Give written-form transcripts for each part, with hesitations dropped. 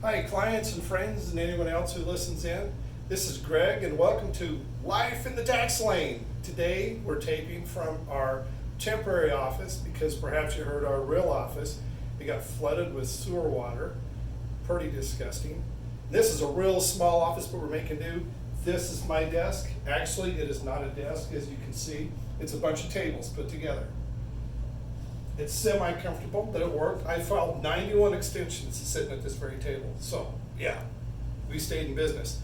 Hi, clients and friends and anyone else who listens in. This is Greg and welcome to Life in the Tax Lane. Today we're taping from our temporary office because perhaps you heard our real office. It got flooded with sewer water. Pretty disgusting. This is a real small office, but we're making do. This is my desk. Actually, it is not a desk, as you can see. It's a bunch of tables put together. It's semi-comfortable, but it worked. I filed 91 extensions sitting at this very table. So, yeah, we stayed in business.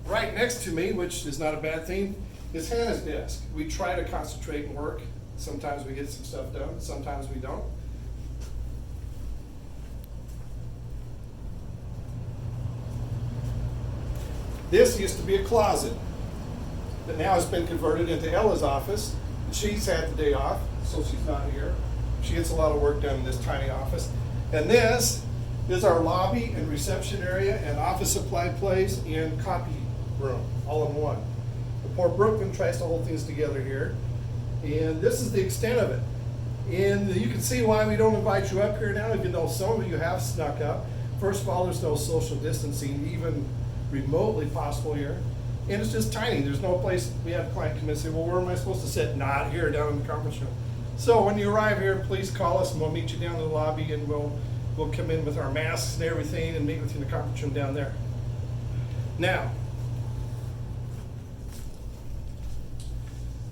Right next to me, which is not a bad thing, is Hannah's desk. We try to concentrate and work. Sometimes we get some stuff done, sometimes we don't. This used to be a closet, but now it's been converted into Ella's office. She's had the day off, so she's not here. She gets a lot of work done in this tiny office. And this is our lobby and reception area and office supply place and copy room, all in one. The poor Brooklyn tries to hold things together here. And this is the extent of it. And you can see why we don't invite you up here now, even though some of you have snuck up. First of all, there's no social distancing, even remotely possible here. And it's just tiny. There's no place. We have a client come in and say, well, where am I supposed to sit? Not here, down in the conference room. So when you arrive here, please call us and we'll meet you down in the lobby and we'll come in with our masks and everything and meet with you in the conference room down there. Now,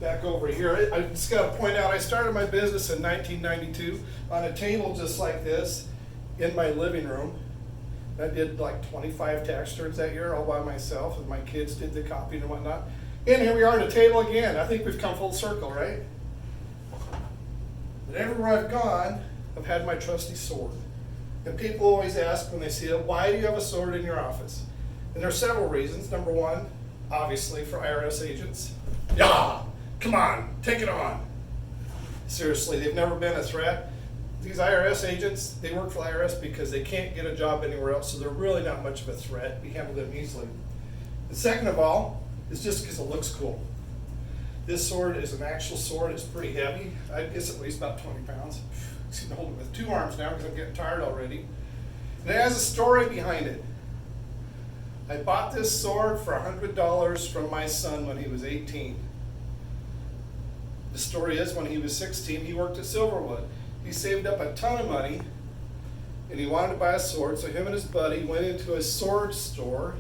back over here, I just got to point out, I started my business in 1992 on a table just like this in my living room. I did like 25 tax returns that year all by myself, and my kids did the copying and whatnot. And here we are on the table again. I think we've come full circle, right? But everywhere I've gone, I've had my trusty sword. And people always ask when they see it, why do you have a sword in your office? And there are several reasons. Number one, obviously for IRS agents. Yeah, come on, take it on. Seriously, they've never been a threat. These IRS agents, they work for the IRS because they can't get a job anywhere else, so they're really not much of a threat. We handle them easily. And second of all, is just because it looks cool. This sword is an actual sword. It's pretty heavy. I guess it weighs about 20 pounds. I can hold it with two arms now because I'm getting tired already. And it has a story behind it. I bought this sword for $100 from my son when he was 18. The story is when he was 16, he worked at Silverwood. He saved up a ton of money and he wanted to buy a sword, so him and his buddy went into a sword store,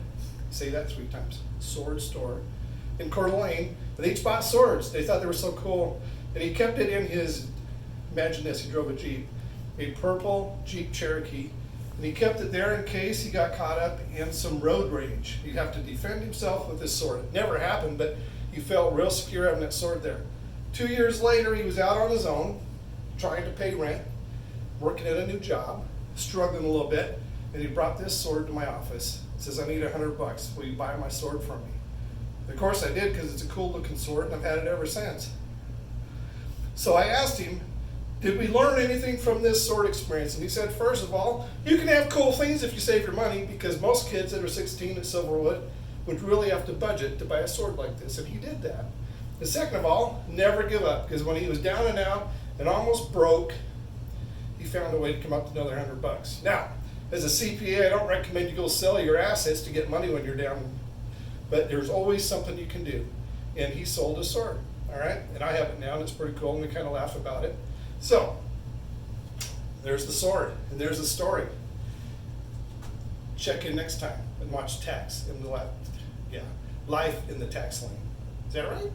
say that 3 times, sword store, in Coeur d'Alene, and they each bought swords. They thought they were so cool. And he kept it in his, imagine this, he drove a Jeep, a purple Jeep Cherokee, and he kept it there in case he got caught up in some road rage. He'd have to defend himself with this sword. It never happened, but he felt real secure having that sword there. 2 years later, he was out on his own, trying to pay rent, working at a new job, struggling a little bit, and he brought this sword to my office. He says, I need $100. Will you buy my sword from me? Of course I did, because it's a cool looking sword and I've had it ever since. So I asked him, did we learn anything from this sword experience? And he said, first of all, you can have cool things if you save your money, because most kids that are 16 at Silverwood would really have to budget to buy a sword like this, and he did that. And second of all, never give up, because when he was down and out and almost broke, he found a way to come up to another $100. Now, as a CPA, I don't recommend you go sell your assets to get money when you're down, but there's always something you can do. And he sold a sword, all right? And I have it now, and it's pretty cool, and we kind of laugh about it. So, there's the sword, and there's the story. Check in next time and watch Life in the Tax Lane. Is that right?